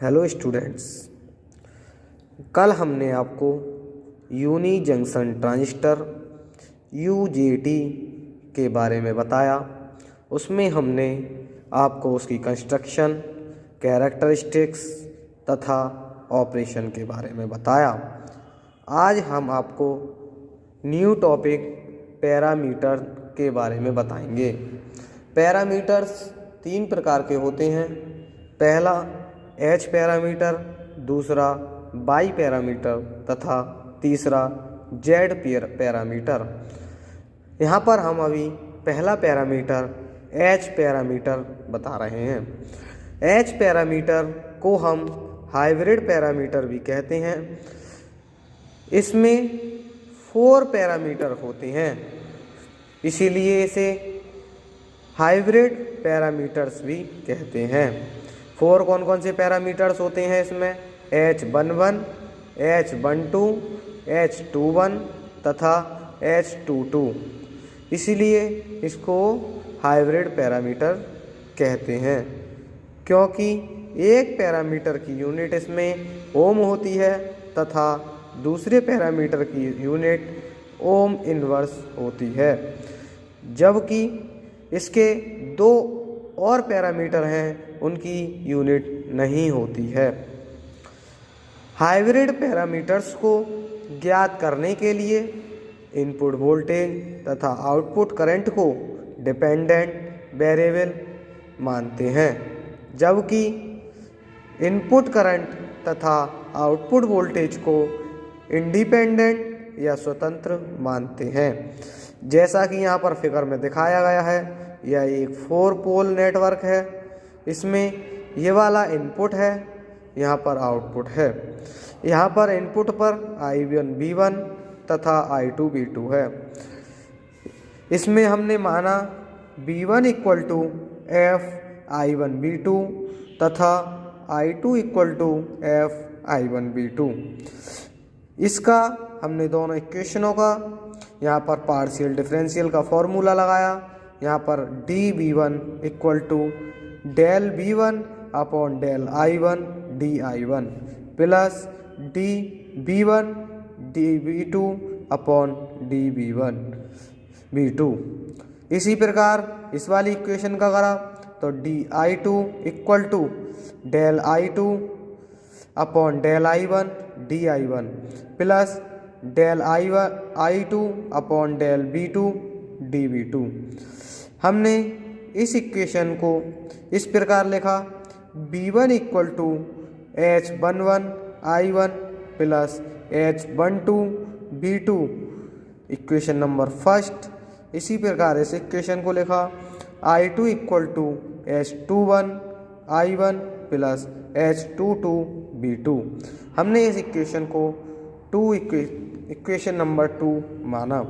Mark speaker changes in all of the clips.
Speaker 1: Hello students, कल हमने आपको यूनी जंक्शन ट्रांजिस्टर यूजेटी के बारे में बताया। उसमें हमने आपको उसकी कंस्ट्रक्शन, कैरेक्टरिस्टिक्स तथा ऑपरेशन के बारे में बताया। आज हम आपको न्यू टॉपिक पैरामीटर के बारे में बताएंगे। पैरामीटर्स 3 प्रकार के होते हैं। पहला एच पैरामीटर, दूसरा वाई पैरामीटर तथा तीसरा जेड पैरामीटर। यहाँ पर हम अभी पहला पैरामीटर एच पैरामीटर बता रहे हैं। एच पैरामीटर को हम हाइब्रिड पैरामीटर भी कहते हैं। इसमें 4 पैरामीटर होते हैं, इसीलिए इसे हाइब्रिड पैरामीटर्स भी कहते हैं। 4 कौन कौन से पैरामीटर्स होते हैं इसमें? H11, H12, H21 तथा H22। इसीलिए इसको हाइब्रिड पैरामीटर कहते हैं, क्योंकि एक पैरामीटर की यूनिट इसमें ओम होती है तथा दूसरे पैरामीटर की यूनिट ओम इनवर्स होती है, जबकि इसके 2 और पैरामीटर हैं, उनकी यूनिट नहीं होती है। हाइब्रिड पैरामीटर्स को ज्ञात करने के लिए इनपुट वोल्टेज तथा आउटपुट करंट को डिपेंडेंट वेरिएबल मानते हैं, जबकि इनपुट करंट तथा आउटपुट वोल्टेज को इंडिपेंडेंट या स्वतंत्र मानते हैं। जैसा कि यहाँ पर फिगर में दिखाया गया है, यह एक 4 पोल नेटवर्क है। इसमें ये वाला इनपुट है, यहाँ पर आउटपुट है। यहाँ पर इनपुट पर I1 V1 तथा I2 V2 है। इसमें हमने माना V1 equal to F I1 V2 तथा I2 equal to F I1 V2। इसका हमने दोनों इक्वेशनों का यहाँ पर पार्शियल डिफरेंशियल का फॉर्मूला लगाया। यहाँ पर dV1 equal to del V1 upon del I1 dI1 plus dV1 dV2 upon dV1 V2। इसी प्रकार इस वाली इक्वेशन का करा तो dI2 equal to del I2 upon del I1 dI1 plus del I2 upon del V2 dV2। हमने इस equation को इस प्रकार लिखा, V1 equal to H11 I1 plus H12 V2, equation number first. इसी प्रकार इस इक्वेशन को लिखा, I2 equal to H21 I1 plus H22 V2। हमने इस इक्वेशन को इक्वेशन नंबर 2 माना।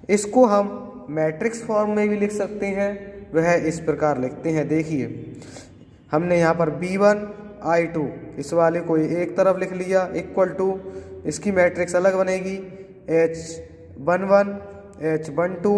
Speaker 1: इसको हम मैट्रिक्स फॉर्म में भी लिख सकते हैं, वह इस प्रकार लिखते हैं। देखिए, हमने यहाँ पर V1 I2 इस वाले को एक तरफ लिख लिया इक्वल टू, इसकी मैट्रिक्स अलग बनेगी H11 H12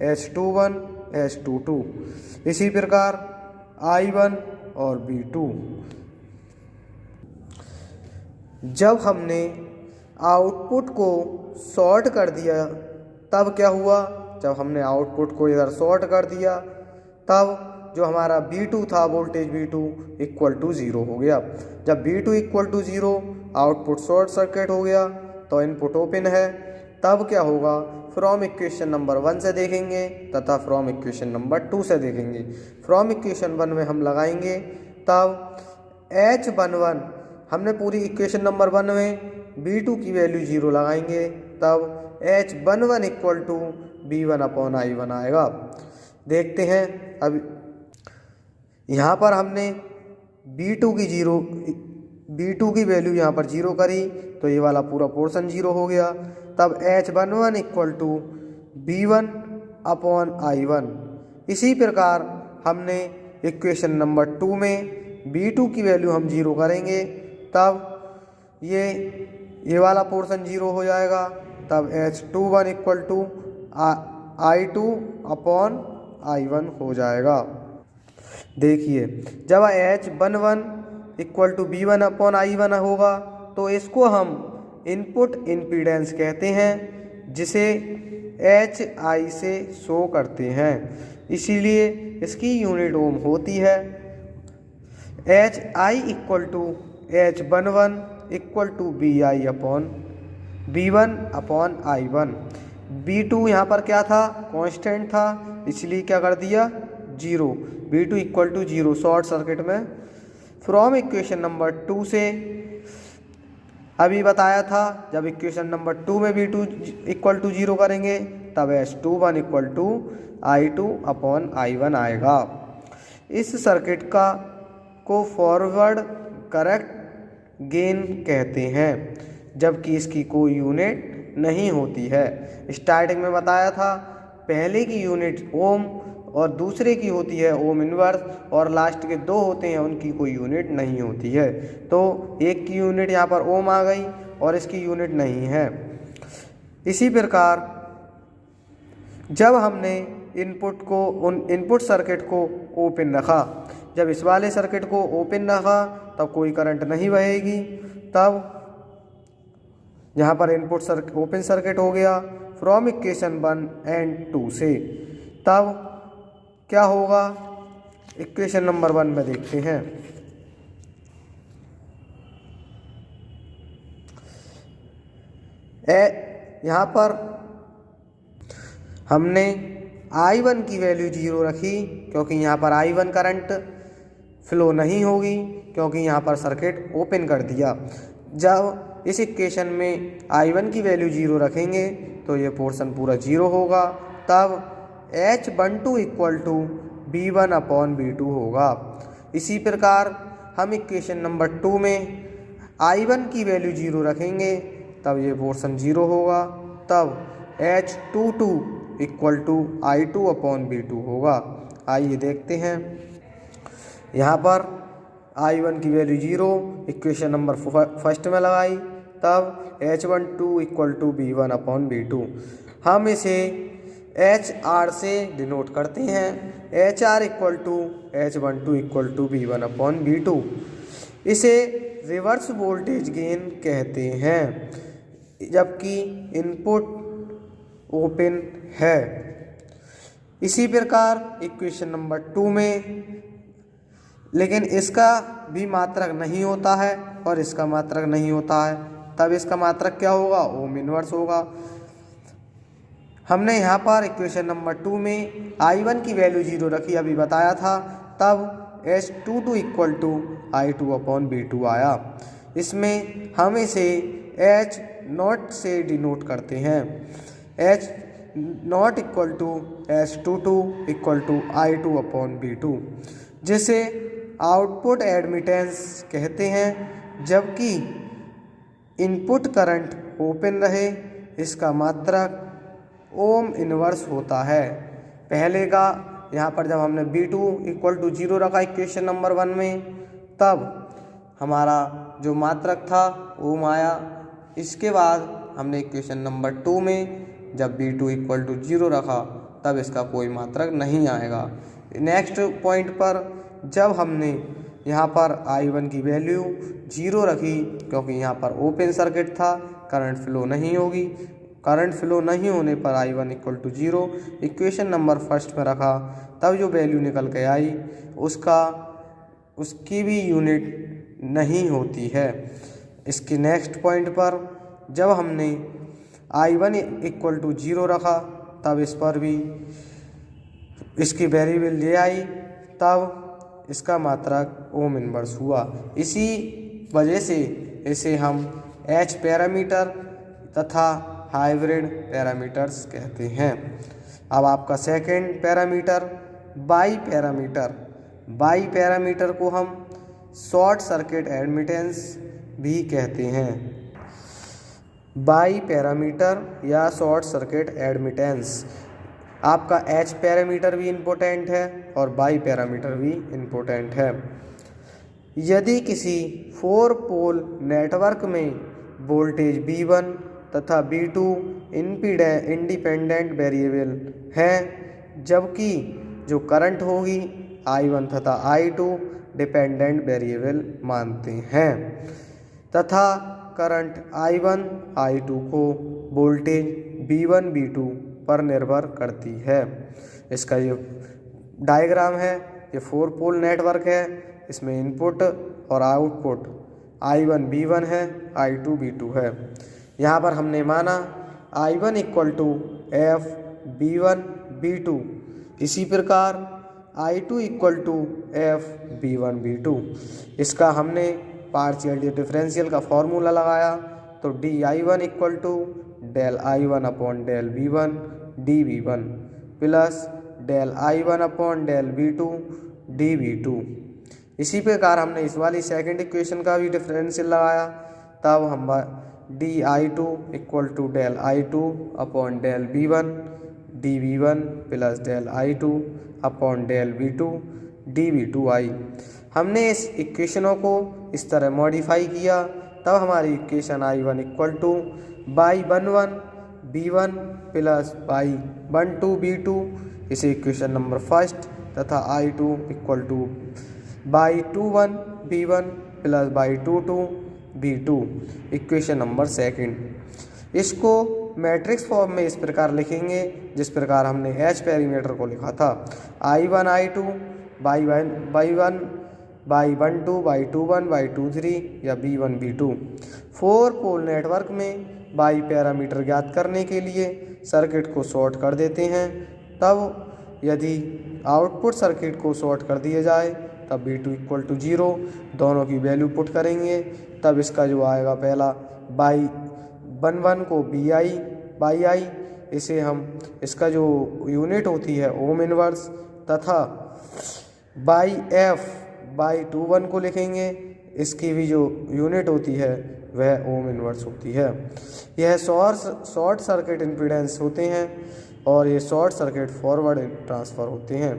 Speaker 1: H21 H22। इसी प्रकार I1 और V2। जब हमने आउटपुट को शॉर्ट कर दिया तब क्या हुआ? जब हमने आउटपुट को इधर शॉर्ट कर दिया तब जो हमारा V2 था, वोल्टेज V2 इक्वल टू 0 हो गया। जब V2 equal to 0, output short circuit हो गया तो इनपुट ओपन है। तब क्या होगा? फ्रॉम इक्वेशन नंबर 1 से देखेंगे तथा फ्रॉम इक्वेशन नंबर 2 से देखेंगे। फ्रॉम इक्वेशन 1 में हम लगाएंगे, तब H11 हमने पूरी इक्वेशन नंबर 1 में V2 की वैल्यू 0 लगाएंगे, तब H11 equal to V1 upon I1 आएगा। देखते हैं, अब यहाँ पर हमने V2 की वैल्यू यहाँ पर 0 करी तो ये वाला पूरा पोर्शन 0 हो गया। तब H11 equal to V1 upon I1। इसी प्रकार हमने इक्वेशन नंबर 2 में V2 की वैल्यू हम 0 करेंगे, तब ये वाला पोर्शन 0 हो जाएगा। तब H21 equal to I2 upon I1 हो जाएगा। देखिए, जब H11 equal to V1 upon I1 होगा, तो इसको हम इनपुट इम्पीडेंस कहते हैं, जिसे HI से शो करते हैं। इसीलिए इसकी यूनिट ओम होती है। HI equal to H11 equal to VI upon V1 upon I1। V2 यहाँ पर क्या था, कांस्टेंट था, इसलिए क्या कर दिया, 0। V2 equal to 0 short circuit में। फ्रॉम इक्वेशन नंबर 2 से अभी बताया था, जब इक्वेशन नंबर 2 में V2 इक्वल टू 0 करेंगे तब H21 equal to I2 upon I1 आएगा। इस सर्किट को फॉरवर्ड करेक्ट गेन कहते हैं, जबकि इसकी कोई यूनिट नहीं होती है। स्टार्टिंग में बताया था, पहले की यूनिट ओम और दूसरे की होती है ओम इनवर्स, और लास्ट के 2 होते हैं उनकी कोई यूनिट नहीं होती है। तो एक की यूनिट यहाँ पर ओम आ गई और इसकी यूनिट नहीं है। इसी प्रकार जब हमने इनपुट सर्किट को ओपन रखा, जब इस वाले सर्किट को ओपन रखा तब कोई करंट नहीं बहेगी, तब यहाँ पर ओपन सर्किट हो गया। फ्रॉम इक्वेशन 1 एंड 2 से तब क्या होगा, इक्वेशन नंबर 1 में देखते हैं। यहाँ पर हमने I1 की वैल्यू 0 रखी, क्योंकि यहाँ पर I1 करंट फ्लो नहीं होगी, क्योंकि यहाँ पर सर्किट ओपन कर दिया। जब इस इक्वेशन में I1 की वैल्यू 0 रखेंगे तो ये पोर्शन पूरा 0 होगा, तब H12 equal to V1 upon V2 होगा। इसी प्रकार हम इक्वेशन नंबर 2 में I1 की वैल्यू 0 रखेंगे तब ये पोर्शन 0 होगा, तब H22 equal to I2 upon V2 होगा। आइए देखते हैं, यहाँ पर I1 की वैल्यू 0 इक्वेशन नंबर फर्स्ट में लगाई, तब H12 equal to V1 upon V2। हम इसे HR से डिनोट करते हैं, HR equal to H12 equal to V1 upon V2। इसे रिवर्स वोल्टेज गेन कहते हैं, जबकि इनपुट ओपन है। इसी प्रकार इक्वेशन नंबर 2 में, लेकिन इसका भी मात्रक नहीं होता है और इसका मात्रक नहीं होता है, तब इसका मात्रक क्या होगा, ओम इनवर्स होगा। हमने यहाँ पर इक्वेशन नंबर 2 में I1 की वैल्यू 0 रखी, अभी बताया था, तब H22 equal to I2 upon V2 आया। इसमें हम इसे H0 से डिनोट करते हैं, H0 equal to H22 equal to I2 upon V2, जिसे आउटपुट एडमिटेंस कहते हैं, जबकि इनपुट करंट ओपन रहे इसका मात्रक ओम इनवर्स होता है। पहले का यहाँ पर जब हमने V2 इक्वल टू 0 रखा इक्वेशन नंबर 1 में, तब हमारा जो मात्रक था ओम आया। इसके बाद हमने इक्वेशन नंबर 2 में जब V2 इक्वल टू 0 रखा तब इसका कोई मात्रक नहीं आएगा। नेक्स्ट पॉइंट पर जब हमने यहाँ पर I1 की वैल्यू 0 रखी, क्योंकि यहाँ पर ओपन सर्किट था, करंट फ्लो नहीं होगी, करंट फ्लो नहीं होने पर I1 equal to 0 equation number first में रखा, तब जो वैल्यू निकल के आई उसकी भी यूनिट नहीं होती है। इसके नेक्स्ट पॉइंट पर जब हमने I1 इक्वल टू 0 रखा, तब इस पर भी इसकी वेरिएबल ले आई, तब इसका मात्रक ओम इनवर्स हुआ। इसी वजह से इसे हम H पैरामीटर तथा हाइब्रिड पैरामीटर्स कहते हैं। अब आपका सेकंड पैरामीटर बाई पैरामीटर को हम शॉर्ट सर्किट एडमिटेंस भी कहते हैं। बाई पैरामीटर या शॉर्ट सर्किट एडमिटेंस, आपका H पैरामीटर भी इम्पोर्टेंट है और बाई पैरामीटर भी इम्पोर्टेंट है। यदि किसी 4 पोल नेटवर्क में वोल्टेज V1 तथा V2 इंडिपेंडेंट वेरिएबल हैं, जबकि जो करंट होगी I1 तथा I2 डिपेंडेंट वेरिएबल मानते हैं तथा करंट I1 I2 को वोल्टेज V1 V2 पर निर्भर करती है। इसका ये डायग्राम है, ये 4 पोल नेटवर्क है। इसमें इनपुट और आउटपुट I1 V1 है, I2 V2 है। यहाँ पर हमने माना I1 equal to F V1 V2, इसी प्रकार I2 equal to F V1 V2। इसका हमने पार्शियल डिफरेंशियल का फॉर्मूला लगाया तो dI1 equal to del I1 upon del V1 dV1 plus del I1 upon del V2 dV2। इसी प्रकार हमने इस वाली सेकंड इक्वेशन का भी डिफरेंशियल लगाया, तब हम dI2 equal to del I2 upon del V1 dV1 plus del I2 upon del V2 dV2I। हमने इस इक्वेशनों को इस तरह मॉडिफाई किया, तब हमारी equation I1 equal to y11 B1 plus y12 B2, इसे इक्वेशन नंबर फर्स्ट, तथा I2 equal to y21 B1 plus y22 B2, equation number second. इसको मैट्रिक्स फॉर्म में इस प्रकार लिखेंगे जिस प्रकार हमने H पैरामीटर को लिखा था, I1 I2 y1 y12 y21 y23 या b1 b2। 4 पोल नेटवर्क में y पैरामीटर ज्ञात करने के लिए सर्किट को शॉर्ट कर देते हैं। तब यदि आउटपुट सर्किट को शॉर्ट कर दिया जाए तब b2 इक्वल टू 0, दोनों की वैल्यू पुट करेंगे, तब इसका जो आएगा पहला y11 को bi, इसे हम इसका जो यूनिट होती है ओम इनवर्स, तथा y21 को लिखेंगे, इसकी भी जो यूनिट होती है वह ओम इनवर्स होती है। यह शॉर्ट सर्किट इम्पीडेंस होते हैं और ये शॉर्ट सर्किट फॉरवर्ड ट्रांसफ़र होते हैं।